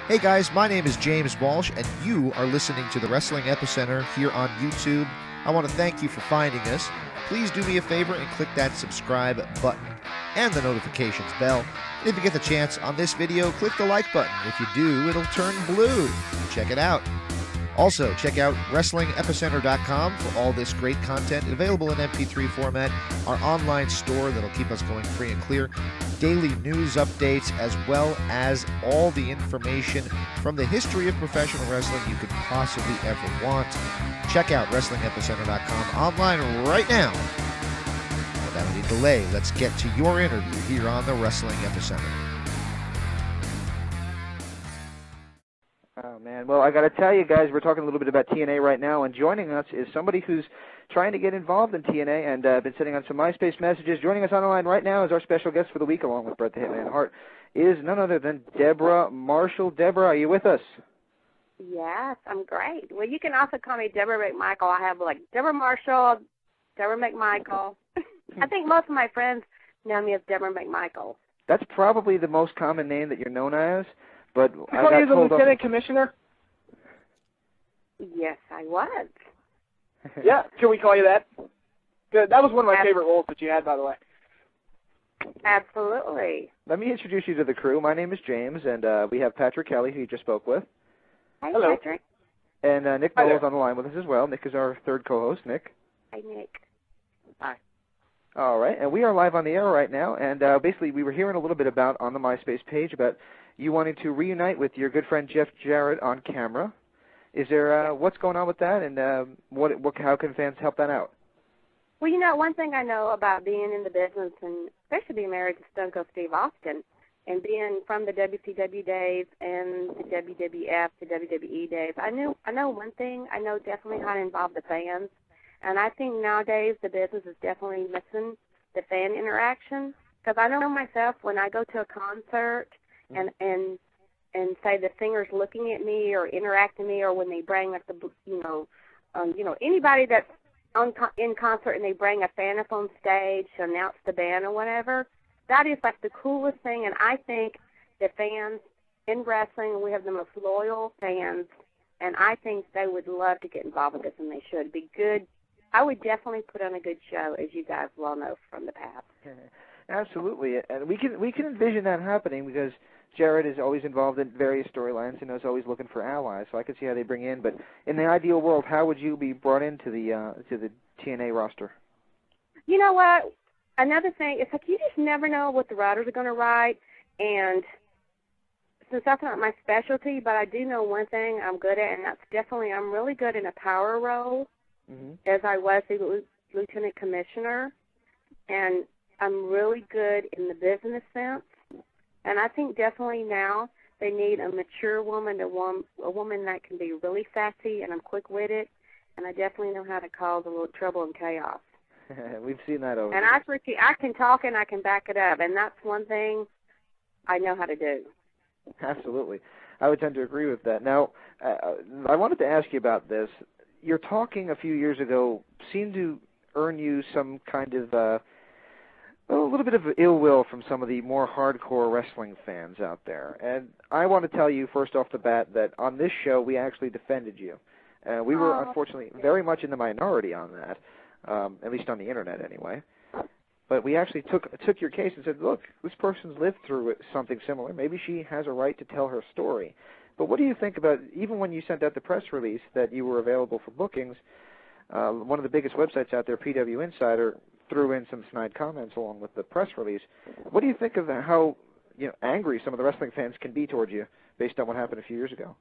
Hey guys, my name is James Walsh, and you are listening to the Wrestling Epicenter here on YouTube. I want to thank you for finding us. Please do me a favor and click that subscribe button and the notifications bell. And if you get the chance on this video, click the like button. If you do, it'll turn blue. Check it out. Also, check out WrestlingEpicenter.com for all this great content available in MP3 format, our online store that'll keep us going free and clear, daily news updates, as well as all the information from the history of professional wrestling you could possibly ever want. Check out WrestlingEpicenter.com online right now. Without any delay, let's get to your interview here on the Wrestling Epicenter. Oh, man. Well, I got to tell you guys, we're talking a little bit about TNA right now, and joining us is somebody who's trying to get involved in TNA and been sitting on some MySpace messages. Joining us on the line right now is our special guest for the week, along with Bret the Hitman Hart, is none other than Debra McMichael. Deborah, are you with us? Yes, I'm great. Well, you can also call me Debra McMichael. I have, like, Debra McMichael, Debra McMichael. I think most of my friends know me as Debra McMichael. That's probably the most common name that you're known as. But I got told the Lieutenant Commissioner? Yes, I was. Yeah, can we call you that? That was one of my favorite roles that you had, by the way. Absolutely. Let me introduce you to the crew. My name is James, and we have Patrick Kelly, who you just spoke with. Hi, Hello. Patrick. And Nick Hi Noel is there. on the line with us as well. Nick is our third co-host. Nick. Hi, Nick. Hi. All right, and we are live on the air right now, and basically we were hearing a little bit about, on the MySpace page, about you wanting to reunite with your good friend Jeff Jarrett on camera. Is there, what's going on with that, and how can fans help that out? Well, you know, one thing I know about being in the business, and especially being married to Stone Cold Steve Austin, and being from the WCW days and the WWF, the WWE days, I know one thing. I know definitely how to involve the fans. And I think nowadays the business is definitely missing the fan interaction. Because I know myself, when I go to a concert and say the singer's looking at me or interacting with me, or when they bring like anybody that's in concert and they bring a fan up on stage to announce the band or whatever, that is like the coolest thing. And I think the fans in wrestling, we have the most loyal fans, and I think they would love to get involved with this, and they should be good. I would definitely put on a good show, as you guys well know from the past. Absolutely, and we can envision that happening because Jarrett is always involved in various storylines and is always looking for allies. So I can see how they bring in. But in the ideal world, how would you be brought into the TNA roster? You know what? Another thing, it's like you just never know what the writers are going to write, and since that's not my specialty, but I do know one thing I'm good at, and that's definitely I'm really good in a power role. As I was the Lieutenant Commissioner, and I'm really good in the business sense. And I think definitely now they need a mature woman, a woman that can be really sassy, and I'm quick-witted, and I definitely know how to cause a little trouble and chaos. We've seen that over. And I can talk and I can back it up, and that's one thing I know how to do. Absolutely. I would tend to agree with that. Now, I wanted to ask you about this. Your talking a few years ago seemed to earn you some kind of a little bit of ill will from some of the more hardcore wrestling fans out there. And I want to tell you first off the bat that on this show we actually defended you. We were unfortunately very much in the minority on that, at least on the internet anyway. But we actually took your case and said, look, this person's lived through something similar. Maybe she has a right to tell her story. But what do you think about, even when you sent out the press release that you were available for bookings, one of the biggest websites out there, PW Insider, threw in some snide comments along with the press release. What do you think of how angry some of the wrestling fans can be towards you based on what happened a few years ago?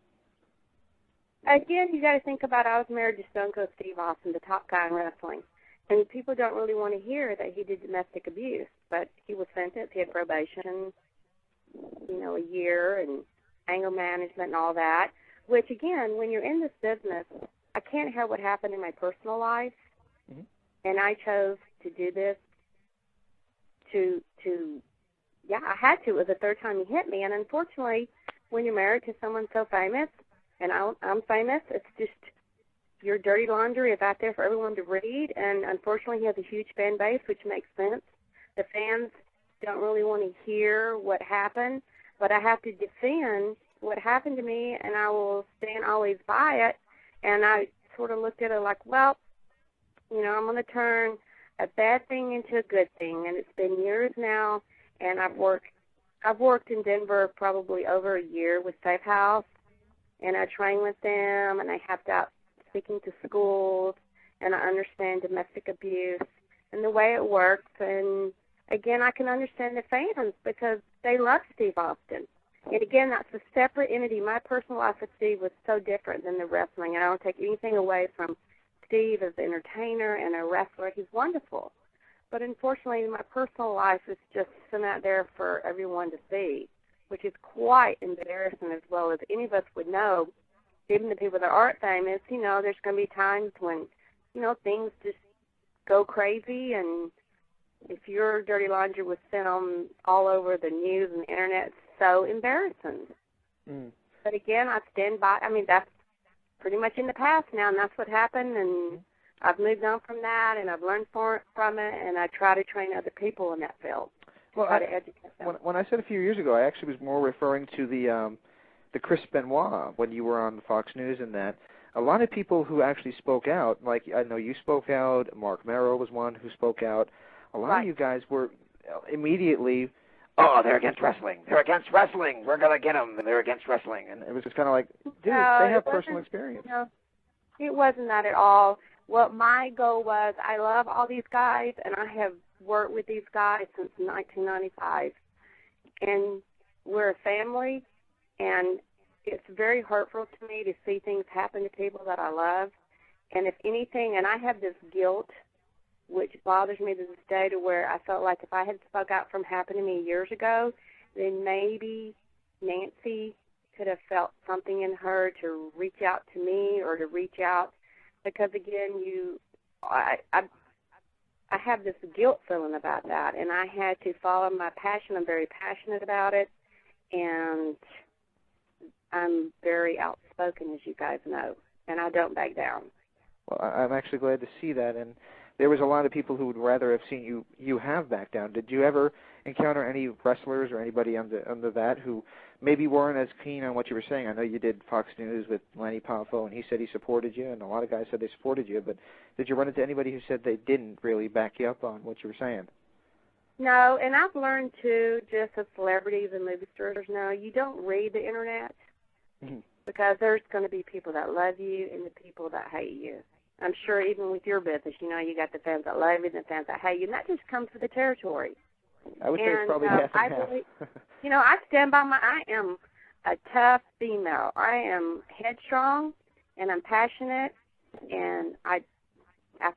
Again, you got to think about I was married to Stone Cold Steve Austin, the top guy in wrestling. And people don't really want to hear that he did domestic abuse, but he was sentenced. He had probation, a year, and anger management and all that, which, again, when you're in this business, I can't help what happened in my personal life, and I chose to do this I had to. It was the third time he hit me, and unfortunately, when you're married to someone so famous, and I'm famous, it's just your dirty laundry is out there for everyone to read, and unfortunately, he has a huge fan base, which makes sense. The fans don't really want to hear what happened, but I have to defend what happened to me, and I will stand always by it. And I sort of looked at it like, well, you know, I'm going to turn a bad thing into a good thing. And it's been years now, and I've worked in Denver probably over a year with Safe House, and I train with them, and I helped out speaking to schools, and I understand domestic abuse and the way it works. And, again, I can understand the fans because they love Steve Austin. And, again, that's a separate entity. My personal life with Steve was so different than the wrestling, and I don't take anything away from Steve as an entertainer and a wrestler. He's wonderful. But, unfortunately, my personal life is just sent out there for everyone to see, which is quite embarrassing, as well as any of us would know. Even the people that aren't famous, you know, there's going to be times when, you know, things just go crazy, and if your dirty laundry was sent on all over the news and the internet, it's so embarrassing. But again, I stand by. I mean, that's pretty much in the past now, and that's what happened, and I've moved on from that, and I've learned from it, and I try to train other people in that field. Well, try to educate them. When I said a few years ago, I actually was more referring to the Chris Benoit when you were on Fox News and that. A lot of people who actually spoke out, like I know you spoke out, Mark Merrow was one who spoke out. A lot of you guys were immediately, oh, they're against wrestling. They're against wrestling. We're going to get them. They're against wrestling. And it was just kind of like, dude, they have personal experience. No, it wasn't that at all. What my goal was, I love all these guys, and I have worked with these guys since 1995. And we're a family, and it's very hurtful to me to see things happen to people that I love. And if anything, and I have this guilt, which bothers me to this day, to where I felt like if I had spoke out from happening to me years ago, then maybe Nancy could have felt something in her to reach out to me or to reach out. Because, again, I have this guilt feeling about that, and I had to follow my passion. I'm very passionate about it, and I'm very outspoken, as you guys know, and I don't back down. Well, I'm actually glad to see that, and there was a lot of people who would rather have seen you have backed down. Did you ever encounter any wrestlers or anybody under that who maybe weren't as keen on what you were saying? I know you did Fox News with Lanny Poffo, and he said he supported you, and a lot of guys said they supported you, but did you run into anybody who said they didn't really back you up on what you were saying? No, and I've learned, too, just as celebrities and movie stars know, you don't read the Internet because there's going to be people that love you and the people that hate you. I'm sure even with your business, you know, you got the fans that love you and the fans that hate you, and that just comes with the territory. I would say it's probably half and half. Believe, you know, I stand by I am a tough female. I am headstrong, and I'm passionate, and I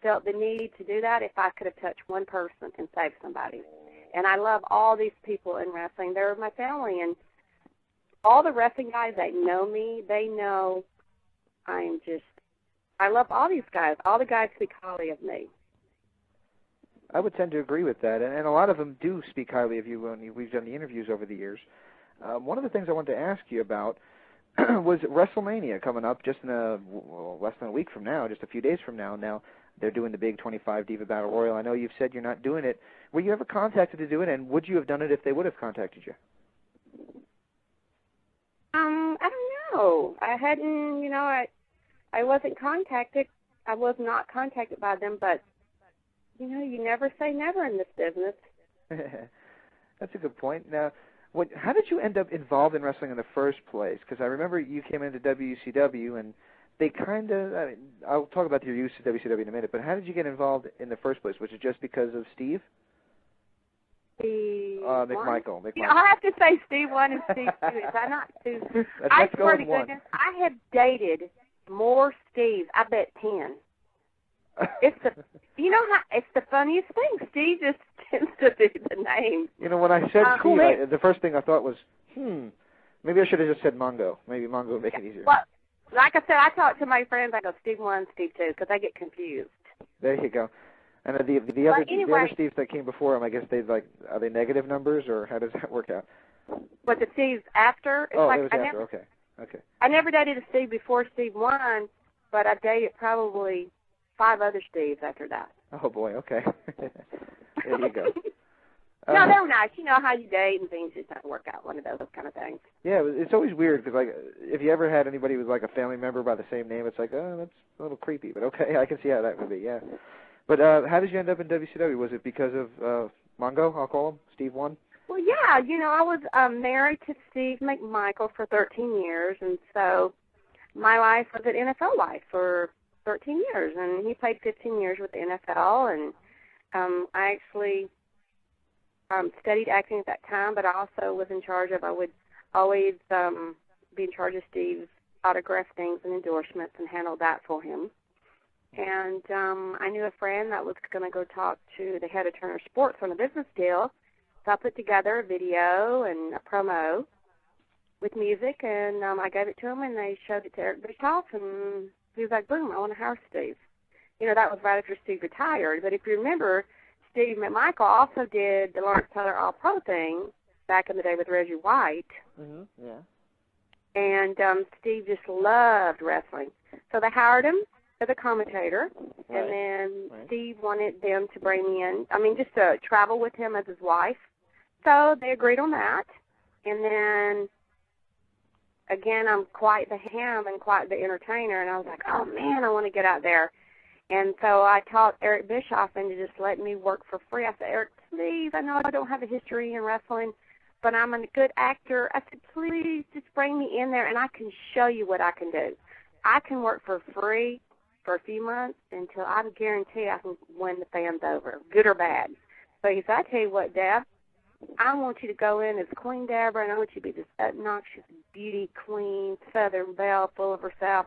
felt the need to do that if I could have touched one person and saved somebody. And I love all these people in wrestling. They're my family, and all the wrestling guys that know me, they know I love all these guys. All the guys speak highly of me. I would tend to agree with that, and a lot of them do speak highly of you when we've done the interviews over the years. One of the things I wanted to ask you about was WrestleMania coming up just in less than a week from now, just a few days from now. Now they're doing the big 25 Diva Battle Royal. I know you've said you're not doing it. Were you ever contacted to do it, and would you have done it if they would have contacted you? I don't know. I hadn't, you know, I wasn't contacted. I was not contacted by them, but, you know, you never say never in this business. That's a good point. Now, how did you end up involved in wrestling in the first place? Because I remember you came into WCW, and they kind of, I'll talk about your use of WCW in a minute, but how did you get involved in the first place? Was it just because of Steve? McMichael. You know, I have to say Steve 1 and Steve 2. Is I not Steve? I swear to goodness, I have dated more Steves. I bet 10. It's the funniest thing. Steve just tends to be the name. You know, when I said Steve, the first thing I thought was, maybe I should have just said Mongo. Maybe Mongo would make it easier. Well, like I said, I talk to my friends. I go Steve 1, Steve 2, because I get confused. There you go. And the other Steves that came before him, I guess are they negative numbers, or how does that work out? But the Steves after? It was after. Okay. I never dated a Steve before Steve 1, but I dated probably 5 other Steves after that. Oh boy. Okay. There you go. No, they were nice. You know how you date and things just don't work out. One of those kind of things. Yeah, it's always weird because, like, if you ever had anybody with, like, a family member by the same name, it's like, oh, that's a little creepy. But okay, I can see how that would be, yeah. But how did you end up in WCW? Was it because of Mongo, I'll call him, Steve 1? Well, yeah, you know, I was married to Steve McMichael for 13 years, and so my life was an NFL life for 13 years, and he played 15 years with the NFL, and I actually studied acting at that time, but I also was in charge of, I would always be in charge of Steve's autograph things and endorsements and handle that for him. And I knew a friend that was going to go talk to the head of Turner Sports on a business deal, so I put together a video and a promo with music, and I gave it to him, and they showed it to Eric Bischoff, and he was like, boom, I want to hire Steve. You know, that was right after Steve retired. But if you remember, Steve McMichael also did the Lawrence Taylor All-Pro thing back in the day with Reggie White. Mm-hmm. Yeah. And Steve just loved wrestling. So they hired him as a commentator, Right. and then Right. Steve wanted them to bring me in, just to travel with him as his wife. So they agreed on that. And then, again, I'm quite the ham and quite the entertainer, and I was like, oh, man, I want to get out there. And so I talked Eric Bischoff into just letting me work for free. I said, Eric, please, I know I don't have a history in wrestling, but I'm a good actor. I said, please just bring me in there, and I can show you what I can do. I can work for free for a few months until I guarantee I can win the fans over, good or bad. So he said, I tell you what, Deb, I want you to go in as Queen Deborah, and I want you to be this obnoxious beauty queen, Southern belle, full of herself.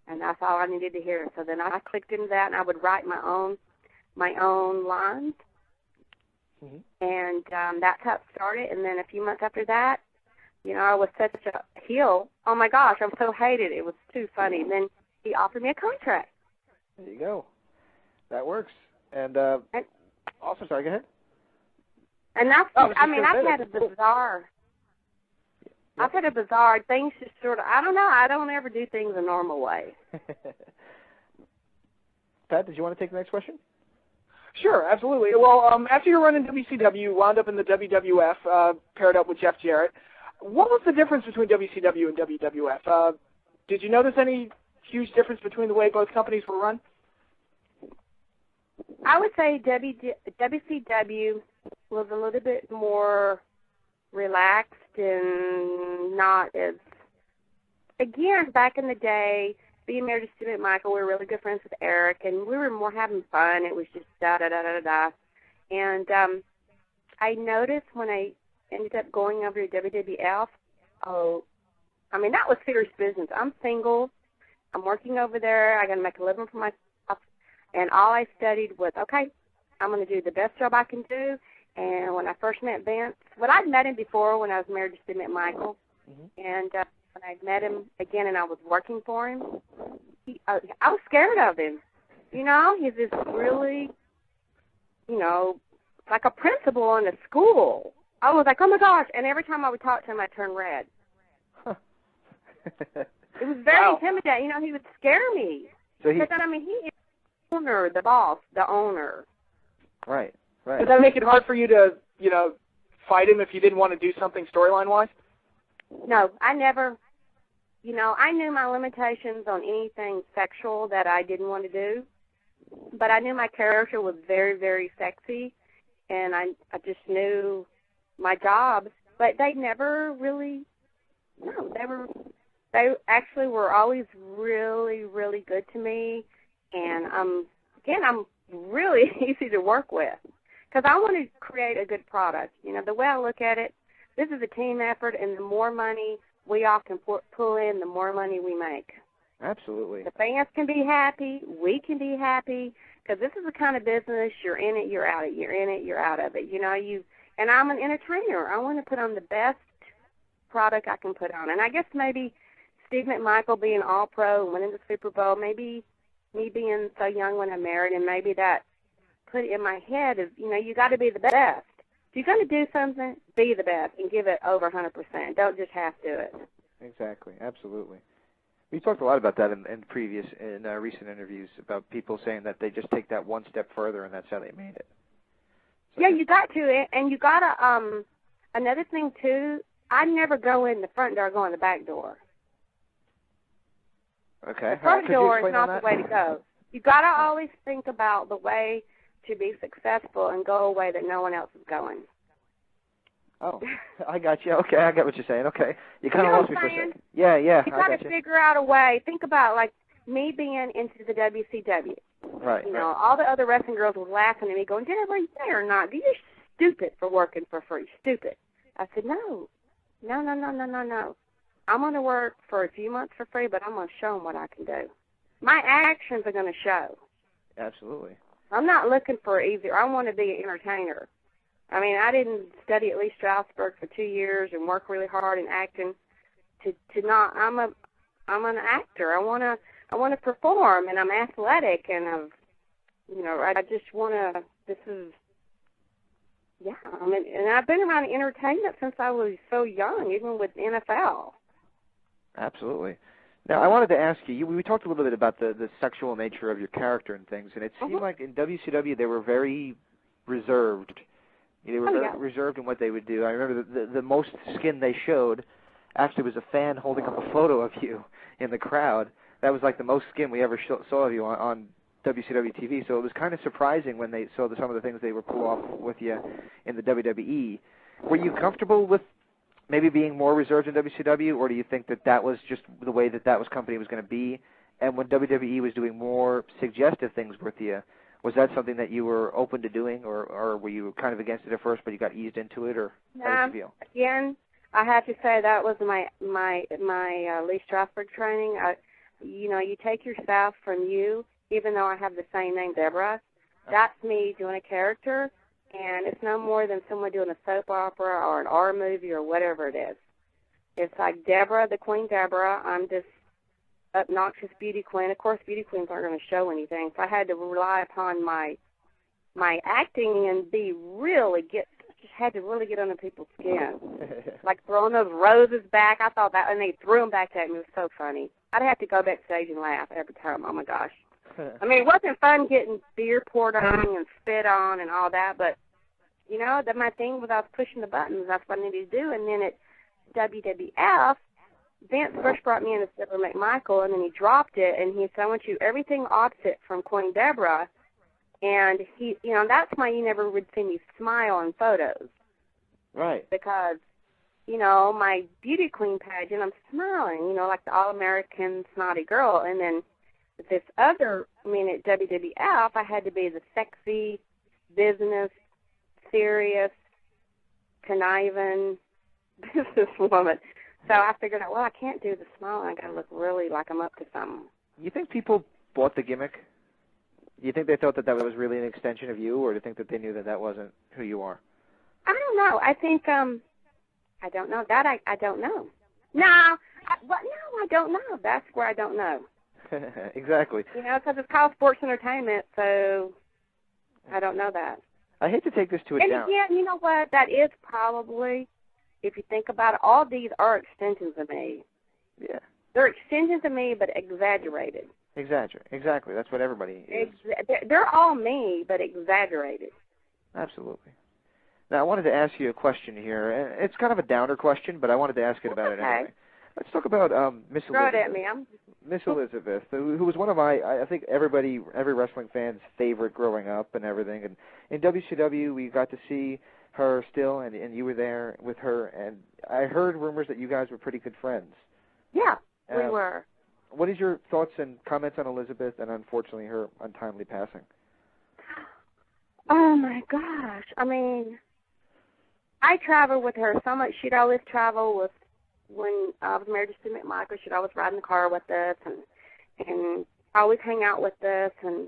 And that's all I needed to hear. So then I clicked into that, and I would write my own lines. Mm-hmm. And that's how it started. And then a few months after that, you know, I was such a heel. Oh, my gosh, I was so hated. It was too funny. And then he offered me a contract. There you go. That works. And also, sorry, go ahead. And that's, I've had a bizarre things just sort of, I don't know, I don't ever do things a normal way. Pat, did you want to take the next question? Sure, absolutely. Well, after your run in WCW, wound up in the WWF, paired up with Jeff Jarrett. What was the difference between WCW and WWF? Did you notice any huge difference between the way both companies were run? I would say WCW was a little bit more relaxed and not as, again, back in the day, being married to Steve McMichael, we were really good friends with Eric, and we were more having fun. It was just da-da-da-da-da. And I noticed when I ended up going over to WWF, that was serious business. I'm single. I'm working over there. I got to make a living for myself. And all I studied was, okay, I'm going to do the best job I can do. And when I first met Vince, I'd met him before when I was married to Steve McMichael. Mm-hmm. And when I met him again and I was working for him, I was scared of him. You know, he's this really, you know, like a principal in a school. I was like, oh, my gosh. And every time I would talk to him, I'd turn red. Huh. It was very intimidating. You know, he would scare me. So he is the owner, the boss, the owner. Right. Did that make it hard for you to, you know, fight him if you didn't want to do something storyline-wise? No, I never. You know, I knew my limitations on anything sexual that I didn't want to do, but I knew my character was very, very sexy, and I just knew my job. But they never really, they actually were always really, really good to me, and I'm really easy to work with. Because I want to create a good product. You know, the way I look at it, this is a team effort, and the more money we all can pull in, the more money we make. Absolutely. The fans can be happy. We can be happy. Because this is the kind of business, you're in it, you're out of it. You're in it, you're out of it. You know, and I'm an entertainer. I want to put on the best product I can put on. And I guess maybe Steve McMichael being all-pro and winning the Super Bowl, maybe me being so young when I married, and maybe that put it in my head is, you know, you got to be the best. If you're going to do something, be the best and give it over 100%. Don't just half do it. Exactly. Absolutely. We talked a lot about that in recent interviews about people saying that they just take that one step further and that's how they made it. Yeah, you got to, and you got to, another thing, too, I never go in the front door, I go in the back door. Okay. The front door is not the way to go. You got to always think about the way to be successful and go a way that no one else is going. Oh, I got you. Okay, I got what you're saying. Okay. You kind of know lost me what for I'm a saying? second. Yeah, You I got got to you. figure out a way. Think about, like, me being into the WCW. Right. You know, all the other wrestling girls were laughing at me, going, Deborah, you're not. You're stupid for working for free. Stupid. I said, no. I'm going to work for a few months for free, but I'm going to show them what I can do. My actions are going to show. Absolutely. I'm not looking for easier. I want to be an entertainer. I mean, I didn't study at Lee Strasberg for 2 years and work really hard in acting to not. I'm an actor. I want to perform, and I'm athletic, and I just want to. This is. Yeah, I mean, and I've been around entertainment since I was so young, even with NFL. Absolutely. Now, I wanted to ask you, we talked a little bit about the sexual nature of your character and things, and it seemed like in WCW they were very reserved. They were very reserved in what they would do. I remember the most skin they showed actually was a fan holding up a photo of you in the crowd. That was like the most skin we ever saw of you on WCW TV, so it was kind of surprising when they saw some of the things they would pull off with you in the WWE. Were you comfortable with maybe being more reserved in WCW, or do you think that was just the way that company was going to be? And when WWE was doing more suggestive things with you, was that something that you were open to doing, or were you kind of against it at first, but you got eased into it, or how did you feel? Again, I have to say that was my Lee Strasberg training. You take yourself from you, even though I have the same name, Deborah. That's me doing a character, and it's no more than someone doing a soap opera or an R movie or whatever it is. It's like Deborah, the Queen Deborah. I'm this obnoxious beauty queen. Of course, beauty queens aren't going to show anything, so I had to rely upon my acting and had to really get under people's skin. Like throwing those roses back. I thought that, and they threw them back at me. It was so funny. I'd have to go backstage and laugh every time. Oh, my gosh. I mean, it wasn't fun getting beer poured on and spit on and all that, but, that my thing was I was pushing the buttons. That's what I needed to do. And then at WWF, Vince first brought me in as Debra McMichael, and then he dropped it, and he said, I want you everything opposite from Queen Deborah. And he, that's why you never would see me smile in photos. Right. Because, my beauty queen pageant, I'm smiling, like the all-American snotty girl. And then this other, at WWF, I had to be the sexy, business, serious, conniving businesswoman. So I figured out, I can't do the smile. I got to look really like I'm up to something. You think people bought the gimmick? Do you think they thought that was really an extension of you, or do you think that they knew that wasn't who you are? I don't know. I think, I don't know. That I don't know. No, I don't know. That's where I don't know. Exactly. Because it's called sports entertainment, so I don't know that. I hate to take this to a and down. again, you know what? That is probably, if you think about it, all these are extensions of me. Yeah. They're extensions of me, but exaggerated. Exactly. That's what everybody is. They're all me, but exaggerated. Absolutely. Now, I wanted to ask you a question here. It's kind of a downer question, but I wanted to ask it about it anyway. Let's talk about Miss Elizabeth. Throw it at me. Miss Elizabeth, who was one of I think every wrestling fan's favorite growing up and everything. And in WCW, we got to see her still, and you were there with her. And I heard rumors that you guys were pretty good friends. Yeah, we were. What is your thoughts and comments on Elizabeth and, unfortunately, her untimely passing? Oh, my gosh. I traveled with her so much. She'd always travel with, when I was married to Debra McMichael, she'd always ride in the car with us and always hang out with us. And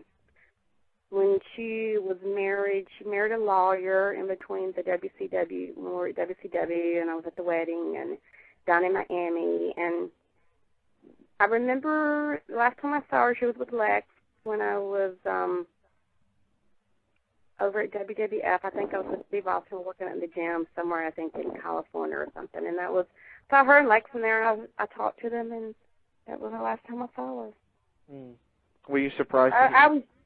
when she was married, she married a lawyer in between the WCW, when we were at WCW, and I was at the wedding and down in Miami. And I remember the last time I saw her, she was with Lex when I was over at WWF. I think I was with Steve Austin working in the gym somewhere, I think in California or something. And saw her and Lex in there, and I talked to them, and that was the last time I saw her. Were you surprised?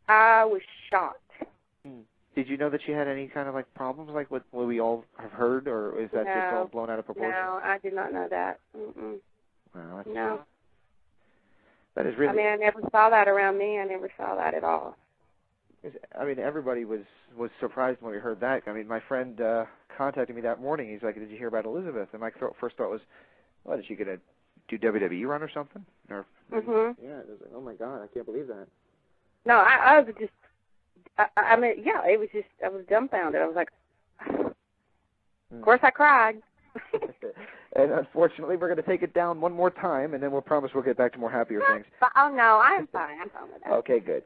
I was shocked. Do Did you know that she had any kind of like problems like what we all have heard, or is that just all blown out of proportion? No, I did not know that. Mm-mm. Wow, No. That is really. I mean, I never saw that around me. I never saw that at all. I mean, everybody was surprised when we heard that. I mean, my friend contacted me that morning. He's like, "Did you hear about Elizabeth?" And my first thought was, "What, is she gonna do WWE run or something?" Or yeah, it was like, "Oh my God, I can't believe that." No, I was just. I mean, yeah, it was just. I was dumbfounded. I was like, of course, I cried. And unfortunately, we're going to take it down one more time, and then we'll promise we'll get back to more happier things. But, oh no, I'm fine. I'm fine with that. Okay, good.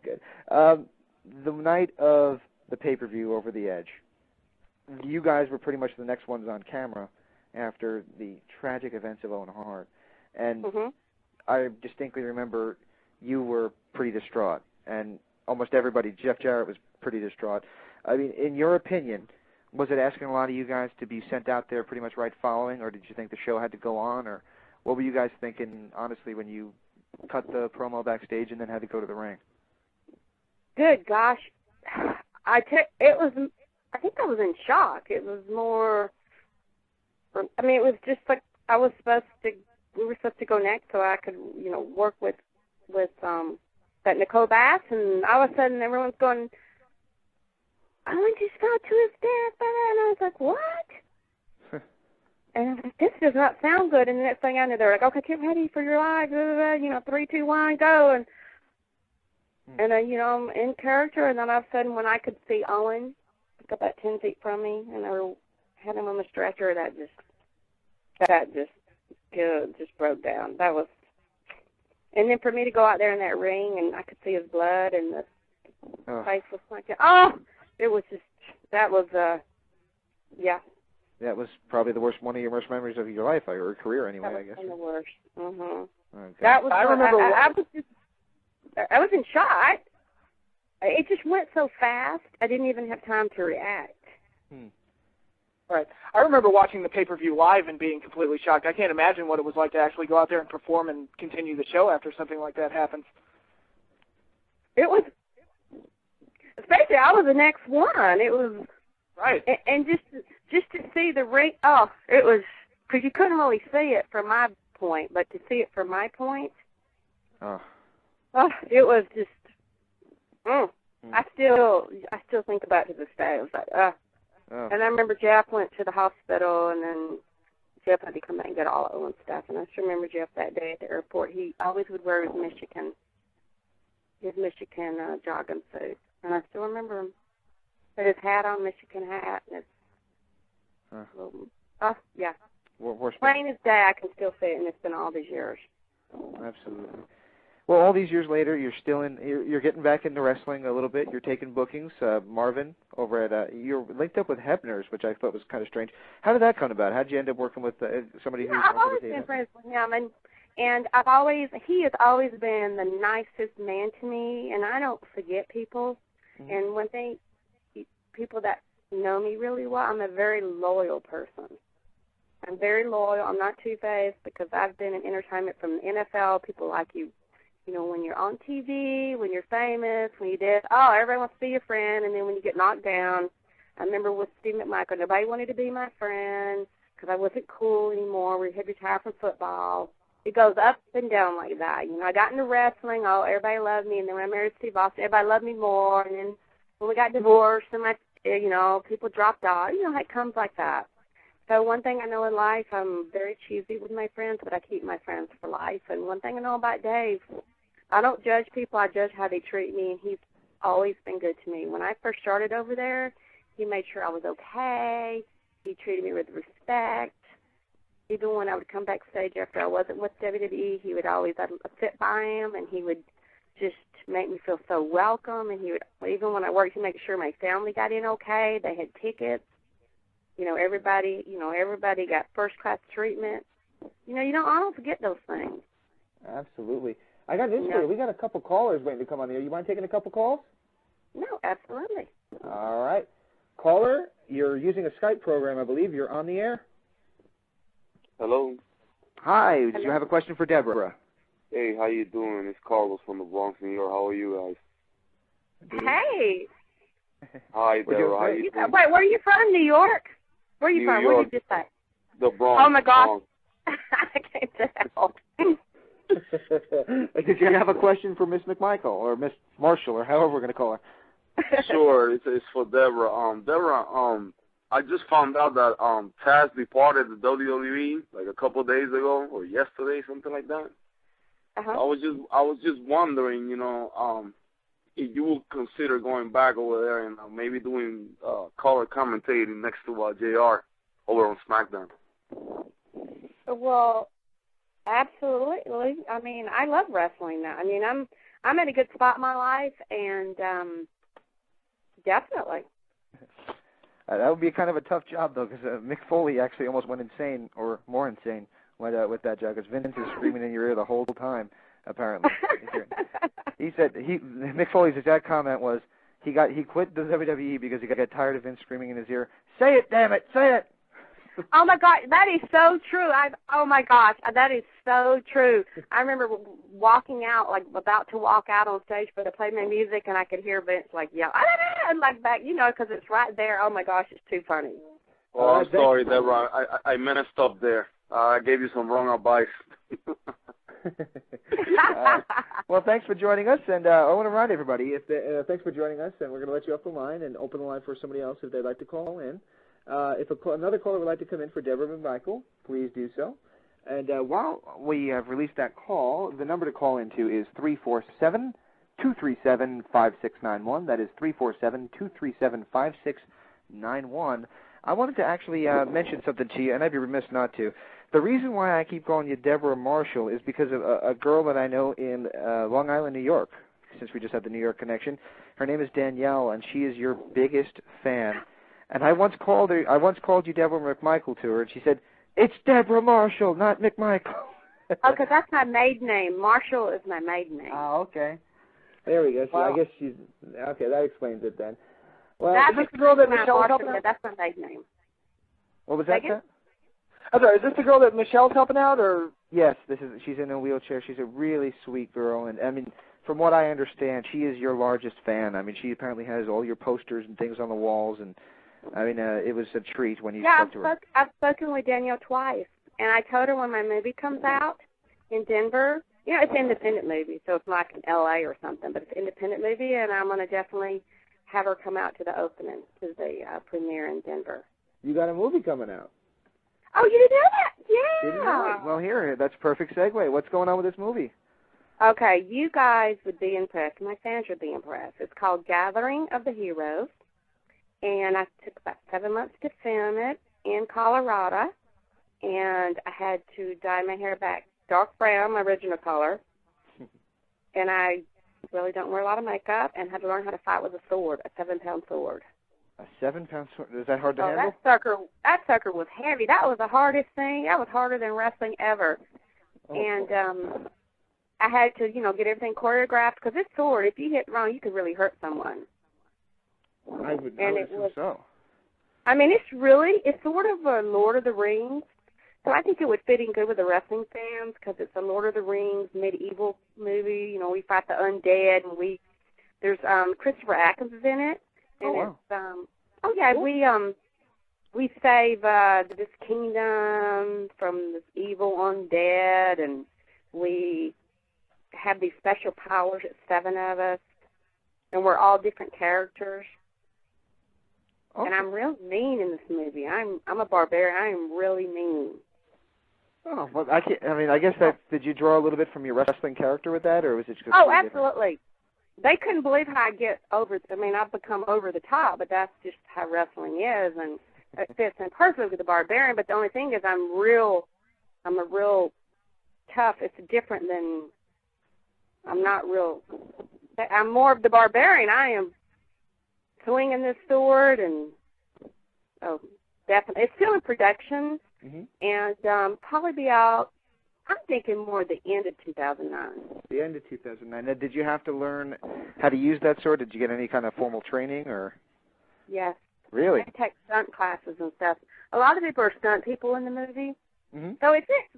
The night of the pay-per-view, Over the Edge, you guys were pretty much the next ones on camera after the tragic events of Owen Hart. And I distinctly remember you were pretty distraught, and almost everybody, Jeff Jarrett was pretty distraught. I mean, in your opinion, was it asking a lot of you guys to be sent out there pretty much right following, or did you think the show had to go on, or what were you guys thinking, honestly, when you cut the promo backstage and then had to go to the ring? Good gosh, I think I was in shock. It was more. I mean, it was just like we were supposed to go next, so I could, work with that Nicole Bass, and all of a sudden everyone's going, Owen just fell to his death, and I was like, what? And I was like, this does not sound good. And the next thing I knew, they were like, okay, get ready for your life, 3, 2, 1, go, and I'm in character, and then all of a sudden when I could see Owen, like about 10 feet from me, and I had him on the stretcher, that just broke down. That was, and then for me to go out there in that ring, and I could see his blood, and the face was like, it was just, that was, yeah. That was probably one of your worst memories of your life, or career anyway, I guess. That was the worst. Okay. That was, I remember. I was in shock. It just went so fast, I didn't even have time to react. Right. I remember watching the pay-per-view live and being completely shocked. I can't imagine what it was like to actually go out there and perform and continue the show after something like that happens. It was, especially I was the next one. It was right, and just to see the ring. It was, because you couldn't really see it from my point, but to see it from my point. It was just. I still think about it to this day. I was like, And I remember Jeff went to the hospital, and then Jeff had to come back and get all Owen's stuff. And I still remember Jeff that day at the airport. He always would wear his Michigan jogging suit, and I still remember him. Had his hat on, Michigan hat, and yeah. Plain as day, I can still see it, and it's been all these years. Absolutely. Well, all these years later, you're getting back into wrestling a little bit. You're taking bookings. Marvin over at you're linked up with Hebner's, which I thought was kind of strange. How did that come about? How did you end up working with somebody who's? I've always been friends with him, and he has always been the nicest man to me, and I don't forget people. And one thing, people that know me really well, I'm a very loyal person. I'm very loyal. I'm not two-faced, because I've been in entertainment from the NFL. People like you. When you're on TV, when you're famous, when you did, everybody wants to be your friend, and then when you get knocked down, I remember with Steve McMichael, nobody wanted to be my friend because I wasn't cool anymore. We had retired from football. It goes up and down like that. I got into wrestling, everybody loved me, and then when I married Steve Austin, everybody loved me more, and then when we got divorced, and people dropped off, how it comes like that. So one thing I know in life, I'm very choosy with my friends, but I keep my friends for life. And one thing I know about Dave, I don't judge people. I judge how they treat me, and he's always been good to me. When I first started over there, he made sure I was okay. He treated me with respect. Even when I would come backstage after I wasn't with WWE, he would always, I'd sit by him, and he would just make me feel so welcome. And he would, even when I worked, he'd make sure my family got in okay. They had tickets. Everybody got first-class treatment. I don't forget those things. Absolutely. I got news for you. We got a couple callers waiting to come on the air. You mind taking a couple calls? No, absolutely. All right. Caller, you're using a Skype program, I believe. You're on the air. Hello. Hi. Hello. Do you have a question for Deborah? Hey, how you doing? It's Carlos from the Bronx, New York. How are you guys? Hey. Hi, Deborah. How you doing? Wait, where are you from? New York? Where are you from? York. What did you say? The Bronx. Oh, my gosh. Bronx. I can't tell. Did you have a question for Miss McMichael or Miss Marshall or however we're going to call her? Sure, it's for Deborah. Deborah, I just found out that Taz departed the WWE like a couple of days ago or yesterday, something like that. Uh-huh. I was just wondering, if you would consider going back over there and maybe doing color commentating next to JR over on SmackDown. Well, absolutely. I mean, I love wrestling now. I mean, I'm at a good spot in my life, and definitely. That would be kind of a tough job, though, because Mick Foley actually almost went insane, or more insane, with that job, because Vince is screaming in your ear the whole time, apparently. He said Mick Foley's exact comment was he quit the WWE because he got tired of Vince screaming in his ear, "Say it, damn it, say it!" Oh my God, that is so true. Oh my gosh, that is so true. I remember walking out, like about to walk out on stage, but I played my music and I could hear Vince like yell, and like back, because it's right there. Oh my gosh, it's too funny. Well, I'm sorry, Deborah. I messed up there. I gave you some wrong advice. Well, thanks for joining us, and I want to remind everybody, thanks for joining us, and we're going to let you off the line and open the line for somebody else if they'd like to call in. If another caller would like to come in for Debra McMichael, please do so. And while we have released that call, the number to call into is 347-237-5691. That is 347-237-5691. I wanted to actually mention something to you, and I'd be remiss not to. The reason why I keep calling you Deborah Marshall is because of a girl that I know in Long Island, New York, since we just had the New York connection. Her name is Danielle, and she is your biggest fan. And I once called you Debra McMichael to her, and she said, "It's Deborah Marshall, not McMichael." Oh, because that's my maiden name. Marshall is my maiden name. Oh, okay. There we go. So Wow. I guess she's okay. That explains it then. Well, That's is this the girl that Michelle was Marshall, helping out? that's my maiden name. what was that? Second? I'm sorry, is this the girl that Michelle's helping out, or? Yes, she's in a wheelchair. She's a really sweet girl, and I mean, from what I understand, she is your largest fan. I mean, she apparently has all your posters and things on the walls, and I mean, it was a treat when you spoke to her. I've spoken with Danielle twice, and I told her when my movie comes out in Denver, it's an independent movie, so it's not like in L.A. or something, but it's an independent movie, and I'm going to definitely have her come out to the opening, to the premiere in Denver. You got a movie coming out. Oh, you didn't know that? Didn't know Yeah. it. Well, here, that's a perfect segue. What's going on with this movie? Okay, you guys would be impressed. My fans would be impressed. It's called Gathering of the Heroes, and I took about 7 months to film it in Colorado, and I had to dye my hair back dark brown, my original color, and I really don't wear a lot of makeup, and had to learn how to fight with a sword, a 7-pound sword. A 7-pound sword? Is that hard to Oh, handle? that sucker was heavy. That was the hardest thing. That was harder than wrestling ever. Oh. And I had to, get everything choreographed, because this sword, if you hit wrong, you could really hurt someone. I would and assume so. I mean, it's sort of a Lord of the Rings, so I think it would fit in good with the wrestling fans, because it's a Lord of the Rings medieval movie. We fight the undead, and there's Christopher Atkins is in it. And we save this kingdom from this evil undead, and we have these special powers. It's 7 of us, and we're all different characters. Okay. And I'm real mean in this movie. I'm a barbarian. I am really mean. Oh, well, I guess did you draw a little bit from your wrestling character with that, or was it just Oh, different? absolutely. They couldn't believe how I get over. I've become over the top, but that's just how wrestling is, and it fits in perfectly with the barbarian. But the only thing is, I'm a real tough. It's different than. I'm more of the barbarian. I am swinging this sword, and definitely, it's still in production, and probably be out. I'm thinking more the end of 2009. The end of 2009. Now, did you have to learn how to use that sword? Did you get any kind of formal training, or? Yes. Really? I take stunt classes and stuff. A lot of people are stunt people in the movie, so it fits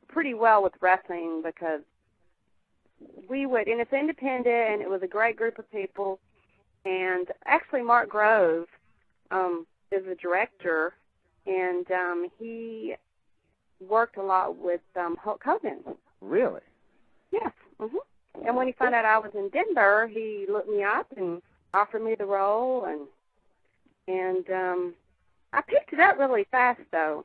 pretty well with wrestling, because and it's independent, and it was a great group of people, And actually, Mark Grove is a director, and he worked a lot with Hulk Hogan. Really? Yes. And when he found out I was in Denver, he looked me up and offered me the role, and I picked it up really fast, though.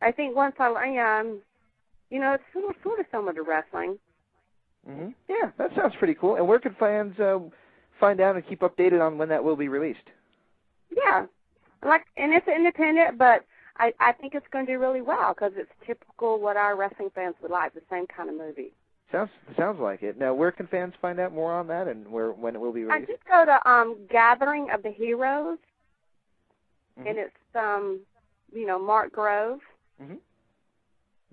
I think once it's sort of similar to wrestling. Yeah, that sounds pretty cool. And where can fans find out and keep updated on when that will be released? Yeah, and it's independent, but I think it's going to do really well because it's typical what our wrestling fans would like, the same kind of movie. Sounds like it. Now, where can fans find out more on that and when it will be released? I just go to Gathering of the Heroes, and it's Mark Grove.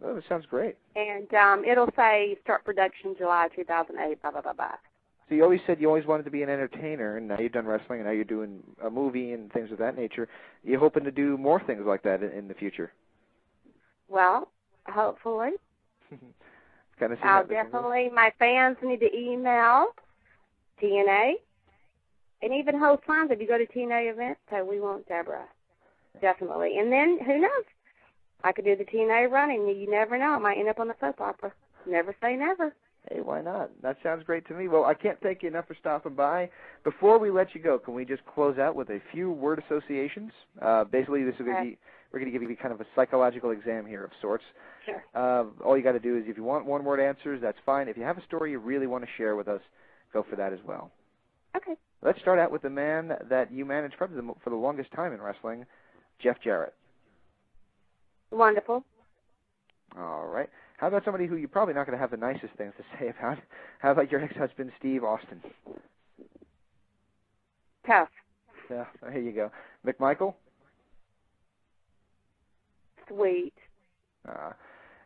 Oh, that sounds great. And it'll say start production July 2008. Blah blah blah blah. So you always said you always wanted to be an entertainer, and now you've done wrestling, and now you're doing a movie and things of that nature. You're hoping to do more things like that in the future? Well, hopefully. I'll definitely. My fans need to email TNA and even host lines. If you go to TNA events, say we want Deborah. Definitely. And then, who knows? I could do the TNA running. You never know. I might end up on the soap opera. Never say never. Hey, why not? That sounds great to me. Well, I can't thank you enough for stopping by. Before we let you go, can we just close out with a few word associations? Basically, this is we're going to give you kind of a psychological exam here of sorts. Sure. All you got to do is, if you want one-word answers, that's fine. If you have a story you really want to share with us, go for that as well. Okay. Let's start out with the man that you managed for the longest time in wrestling, Jeff Jarrett. Wonderful. All right. How about somebody who you're probably not going to have the nicest things to say about? How about your ex-husband, Steve Austin? Tough. Yeah, here you go. McMichael? Sweet.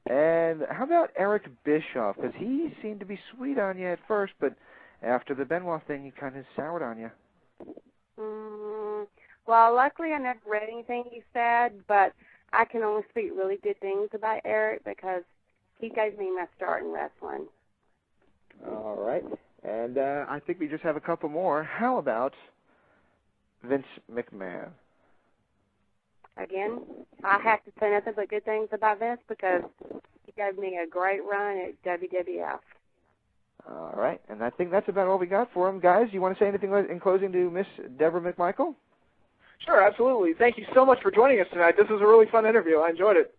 And how about Eric Bischoff? Because he seemed to be sweet on you at first, but after the Benoit thing, he kind of soured on you. Well, luckily I never read anything he said, but I can only speak really good things about Eric because he gave me my start in wrestling. All right. And I think we just have a couple more. How about Vince McMahon? Again, I have to say nothing but good things about Vince because he gave me a great run at WWF. All right. And I think that's about all we got for him. Guys, you want to say anything in closing to Miss Debra McMichael? Sure, absolutely. Thank you so much for joining us tonight. This was a really fun interview. I enjoyed it.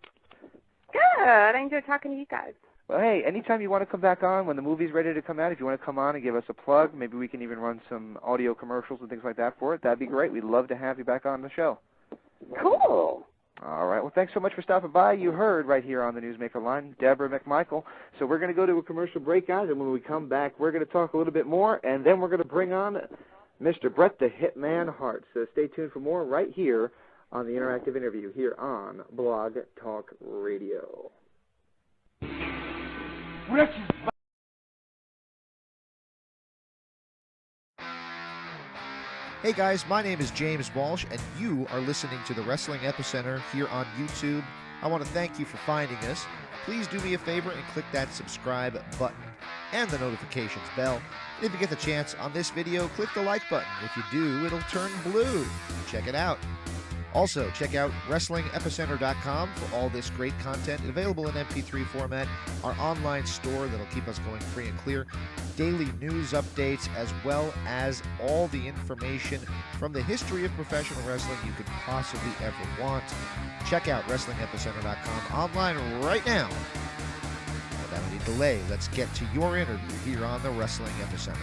Good. I enjoyed talking to you guys. Well, hey, anytime you want to come back on, when the movie's ready to come out, if you want to come on and give us a plug, maybe we can even run some audio commercials and things like that for it. That'd be great. We'd love to have you back on the show. Cool. All right. Well, thanks so much for stopping by. You heard right here on the Newsmaker line, Debra McMichael. So we're going to go to a commercial break, guys, and when we come back, we're going to talk a little bit more, and then we're going to bring on Mr. Bret the Hitman Hart. So stay tuned for more right here on the interactive interview here on Blog Talk Radio. Hey guys, my name is James Walsh, and you are listening to the Wrestling Epicenter here on YouTube. I want to thank you for finding us. Please do me a favor and click that subscribe button and the notifications bell. And if you get the chance on this video, click the like button. If you do, it'll turn blue. Check it out. Also, check out WrestlingEpicenter.com for all this great content available in MP3 format, our online store that'll keep us going free and clear, daily news updates, as well as all the information from the history of professional wrestling you could possibly ever want. Check out WrestlingEpicenter.com online right now. Without any delay, let's get to your interview here on the Wrestling Epicenter.